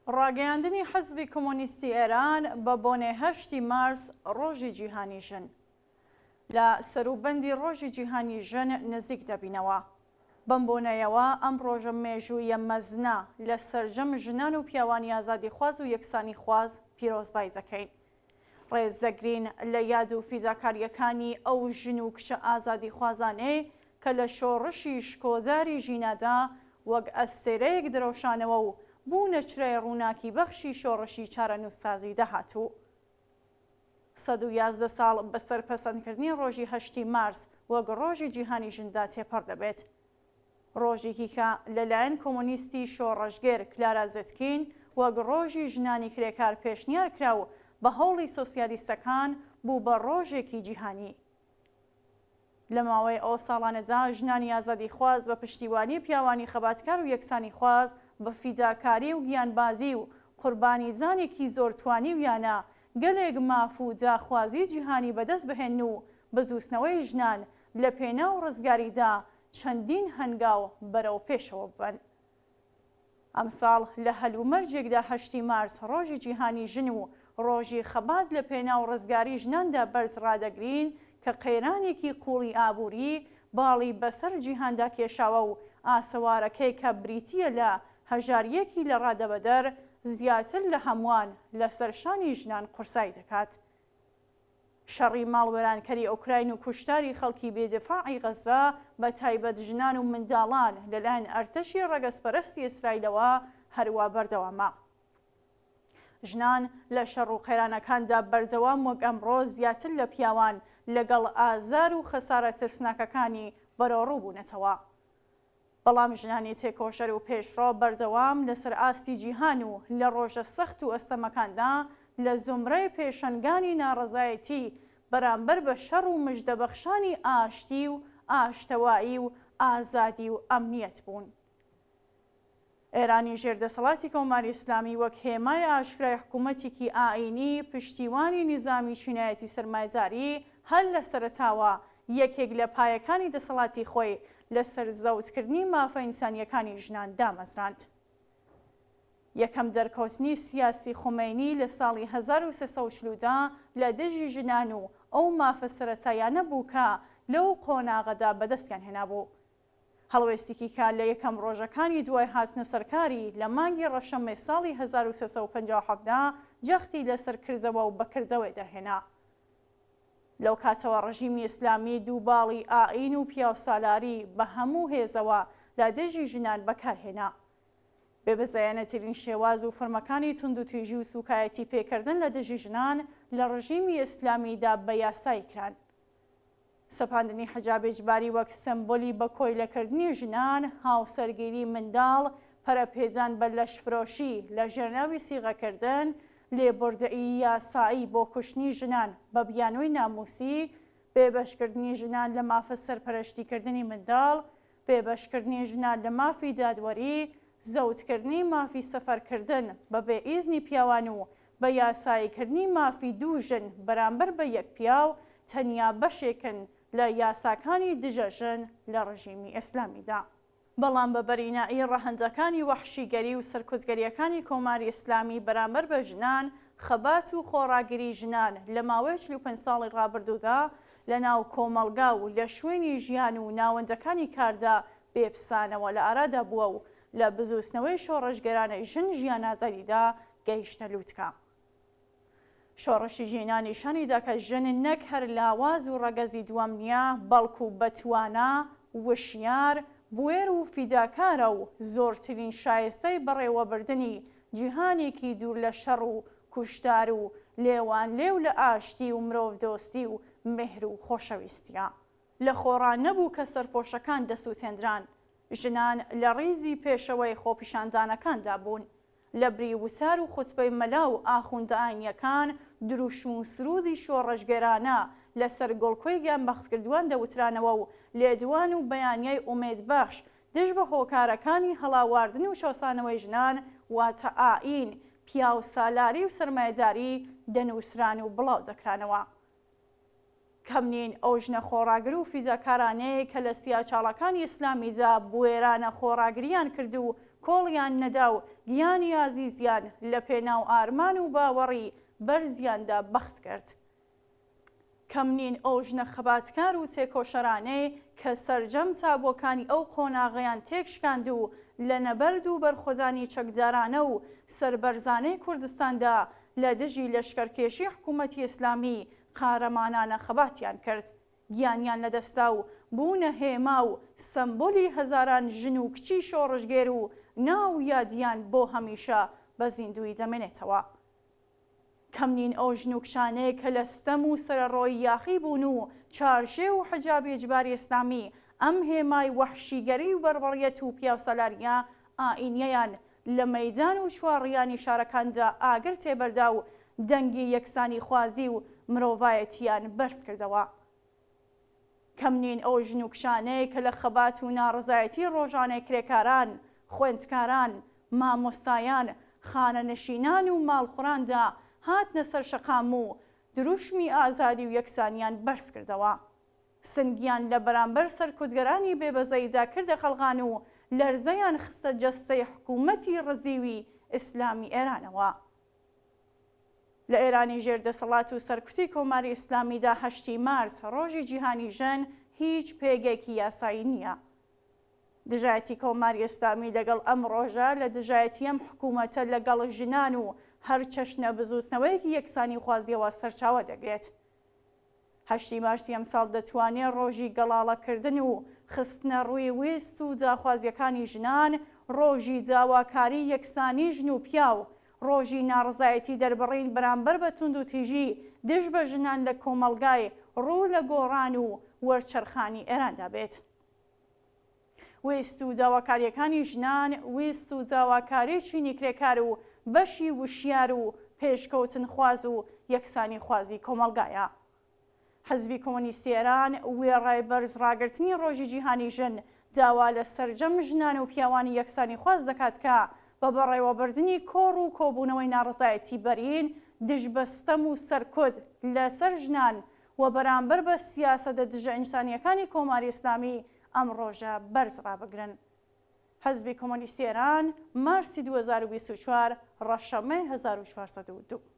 ڕاگەیاندنی حەزبی کۆمۆنیستی ئێران بە بۆنێ 8 مارس ڕۆژی جیهانی ژن لە سەروبەندی ڕۆژی جیهانی ژن نزیک دەبینەوە. بەم بۆنەیەوە ئەم ڕۆژە مێژوویە مەزنە لە سەرجەم ژنان و پیاوانی ئازادی خواز و یەکسانی خواز پیرۆزبای دەکەین. ڕێزدەگرین لە یاد و فیداکاریەکانی ئەو ژن و کچە ئازادی خوازانەی کە لە شۆڕشی شکۆداری ژینەدا وەک ئەستێرەیەک درەوشانەوە و بوونە چرای ڕووناکی بەخشی شۆڕشی چارەنووسسازی داهاتوو. 111 ساڵ بەسەر پەسەندکردنی ڕۆژی 8 مارس وەک ڕۆژی جیهانی ژندا تێپەڕ دەبێت. ڕۆژێکی کە لەلایەن کۆمۆنیستی شۆڕەشگێر کلارا زێتکین وەک ڕۆژی ژنانی کرێکار پێشنیار کرا و بە هەوڵی سۆسیالیستەکان بوو بە ڕۆژێکی جیهانی. لە ماوەی ئەو ساڵانەدا ژنانی ئازادی خواز بە پشتیوانی پیاوانی خەباتکار و یەکسانی خواز بە فیداکاری و گیانبازی و قوربانیزانێکی زۆر توانی ویانە گەلێک ماف و داخوازی جیهانی بەدەست بهێن و بەزووسنەوەی ژنان لە پێنا و ڕزگاریدا چەندین هەنگاو بەرەو پێشەوە بن. ئەمساڵ لە هەلومەرجێکدا 8 مارس ڕۆژی جیهانی ژن و ڕۆژی خەبات لە پێنا و ڕزگاری ژناندا بەرز ڕادەگرین کە قەیرانێکی قوڵی ئابووری باڵی بەسەر جیهاندا کێشاوە و ئاسەوارەکەی کە بریتیە لە هەژاریەکی لە ڕادەبەدەر زیاتر لە هەمووان لەسەر شانی ژنان قورسای دەکات. شەڕی ماڵوێرانکەری ئۆکراین و کوشتاری خەڵکی بێدفاعی غەزا بە تایبەت ژنان و منداڵان لەلایەن ئەرتەشی ڕەگەزپەرستی ئیسرائیلەوە هەروە بەردەوامە. ژنان لە شەڕ و قەیرانەکاندا بەردەوام وەک ئەمڕۆ زیاتر لە پیاوان لەگەڵ ئازار و خەسارە ترسناکەکانی بەرەوڕوو بوونەتەوە. بەڵام ژنانی تێکۆشەر و پێشڕۆ بەردەوام لەسەر ئاستی جیهان و لە ڕۆژە سەخت و ئەستەمەکاندا لە زمرەی پێشەنگانی ناڕەزایەتی بەرامبەر بە شەڕ و مژدەبەخشانی ئاشتی و ئاشتەوایی و ئازادی و ئەمنیەت بوون. ئێرانی ژێردەسەڵاتی کۆماری ئیسلامی وەک هێمای ئاشکرای حکوومەتێکی ئائینی پشتیوانی نیزامی چینایەتی سەرمایه‌داری هەر لە سەرەتاوە یەکێک لە پایەکانی دەسەڵاتی خۆی لەسەر زەوتکردنی مافە ئینسانیەکانی ژنان دامەزراند. یەکەم دەرکەوتنی سیاسی خومینی لە ساڵی 1340دا لە دژی ژنان و ئەو مافە سەرەتایانە بوو کە لەو قۆناغەدا بەدەستیان هێنابوو. هەڵوێستێکی کا لە یەکەم ڕۆژەکانی دوای هاتنە سەرکاری لە مانگی ڕەشەمەی ساڵی 1357دا جەختی لەسەر کردەوە و بەکردەوەی دەرهێنا. لەو کاتەوە ڕژیمی ئیسلامی دووباڵی ئائین و پیاوسالاری بە هەموو هێزەوە لە دژی ژنان بەکارهێنا. بێبەزایەنەترین شێواز و فەرمەکانی تونند و توێژی و سوکایەتی پێکردن لە دژی ژنان لە ڕژیمی ئیسلامیدا بە یاسای کران. سەپاندنی حەجاب ئیجباری وەک سمبۆلی بە کۆیلەکردنی ژنان، هاوسەرگیری منداڵ، پەرەپێدان بە لەشفرۆشی لە ژێرناوی سیغەکردن، لێبوردەیی یاسایی بۆ کوشتنی ژنان بە بیانووی ناموسی، بێبەشکردنی ژنان لە مافە سەرپەرشتیکردنی منداڵ، بێبەشکردنی ژنان لە مافی دادوەری، زەوتکردنی مافی سەفەرکردن بە بێئیزنی پیاوان و بە یاساییکردنی مافی دوو ژن بەرامبەر بە یەک پیاو تەنیا بەشێکن لە یاساکانی دژە ژن لە ڕژیمی ئیسلامیدا. بەڵام بە بەرینایی ڕەهەندەکانی وەحشیگەری و سەرکوتگەریەکانی کۆماری ئیسلامی بەرامبەر بە ژنان، خەبات و خۆڕاگری ژنان لە ماوەی 45 ساڵی ڕابردوودا لە ناو کۆمەڵگا و لە شوێنی ژیان و ناوەندەکانی کاردا بێپسانەوە لە ئارادا بووە و لە بزووسنەوەی شۆڕەشگەرانەی ژن ژیان ئازادیدا گەیشتە لووتکە. شۆڕشی ژینانی شانیدا کە ژن نەک هەر لاواز و ڕەگەزی دووەم نییە، بەڵکو بەتوانە، وشیار، بوێر و فیداکارە و زۆرترین شایستەی بەڕێوەبردننی جیهانێکی دوور لە شەڕ و کوشتار و لێوان لێو لە ئاشتی و مرۆڤ دۆستی و مهر و خۆشەویستیە. لە خۆڕان نەبوو کە سەرپۆشەکان دەسووتێنران. ژنان لە ڕیزی پێشەوەی خۆپیشاندانەکاندا بوون. لە بری وتار و خوتبەی مەلا و ئاخوندە ئاینیەکان دروشم و سرودی شۆڕەشگەرانە لەسەر گۆڵکۆی گیانبەختکردووان دەوترانەوە و لێدوان و بەیانیای ئومێدبەخش دژ بە هۆکارەکانی هەڵاواردن و شۆسانەوەی ژنان واتە ئائین، پیاو سالاری و سەرمایەداری دەنووسران و بڵاو دەکرانەوە. کەم نین ئەو ژنە خۆڕاگر و فیداکارانەیە کە لە سیاچاڵەکانی ئیسلامیدا بوێرانە خۆڕاگریان کرد و کۆڵیان نەدا و گیانی ئازیزیان لە پێناو ئارمان و باوەڕی بەرزیاندا بەخت کرد. کەم نین ئەو ژنە خەباتکار و تێکۆشەرانەی کە سەرجەم چابووەکانی ئەو قۆناغەیان تێکشکاند و لە نەبەرد و بەرخۆدانی چەکدارانە و سەربەرزانەی کوردستاندا لە دژی لەشکەرکێشی حکوومەتی ئیسلامی قارەمانانە خەباتیان کرد. گیانیان لەدەستا و بوونە هێما و سەمبۆلی هەزاران ژن و کچی شۆڕژگێر و ناو یادیان بۆ هەمیشە بە زیندوی دەمێنێتەوە. کەم نین ئەو ژن و کشانەیە کە لە ستەم و سەرەڕۆی یاخی بوون و چارشێ و حجابی ئیجباری ئیسلامی ئەم هێمای وەحشیگەری و بەربەڕیەت و پیاوسەلاریە ئائینیەیان لە مەیدان و چوارڕیانی شارەکاندا ئاگر تێبەردا و دەنگی یەکسانی خوازی و مرۆڤایەتیان بەرز کردەوە. کەم نین ئەو ژن و کشانەیە کە لە خەبات و ناڕزایەتی ڕۆژانەی کرێکاران، خوێندکاران، مامۆستایان، خانەنشینان و ماڵخوڕاندا هاتنە سەر شەقام و دروشمی ئازادی و یەکسانیان بەرز کردەوە. سنگیان لە بەرامبەر سەرکوتگەرانی بێبەزەیدا کردە خەڵغان و لەرزەیان خستە جەستەی حکوومەتی ڕزیوی ئیسلامی ئێرانەوە. لە ئێرانی ژێردەسەڵات و سەرکوتی کۆماری ئیسلامیدا 8 مارس ڕۆژی جیهانی ژن هیچ پێگێکی یاسایی نییە. دژایەتی کۆماری ئیسلامی لەگەڵ ئەم ڕۆژە لە دژایەتی ئەم حکوومەتە لەگەڵ ژنان و هەر چەشنە بزوستنەوەیەکی یەکسانی خوازیەوە سەرچاوە دەگرێت. 8 مارسی ئەم ساڵ دەتوانێت ڕۆژی گەڵاڵەکردن و خستنە ڕووی ویست و داخوازیەکانی ژنان، ڕۆژی داواکاری یەکسانی ژن و پیاو، ڕۆژی ناڕزایەتی دەربڕین بەرامبەر بە توند و تیژی دژ بە ژنان لە کۆمەڵگای ڕوو لە گۆڕان و وەرچەرخانی ئێراندا بێت. ویست و داواکاریەکانی ژنان ویست و داواکاری چینی کرێکار و بەشی وشیار و پێشکەوتن خواز و یەکسانی خوازی کۆمەڵگایە. حەزبی کۆمۆنیستی ئێران وێڕای بەرز ڕاگررتنی ڕۆژی جیهانی ژن داوا لە سەرجەم ژنان و پیاوانی یەکسانی خواز دەکات کە بە بەڕێوەبردننی کۆڕ و کۆبوونەوەی ناڕزایەتی بەرین دژبەستەم و سەرکۆت لەسەر ژنان و بەرامبەر بە سیاسەتە دژە ئینسانیەکانی کۆماری ئیسلامی ئەم ڕۆژە بەرز ڕابگرن. حەزبی کۆمۆنیستی ئێران مارسی 2024 ڕەشەمەی 1402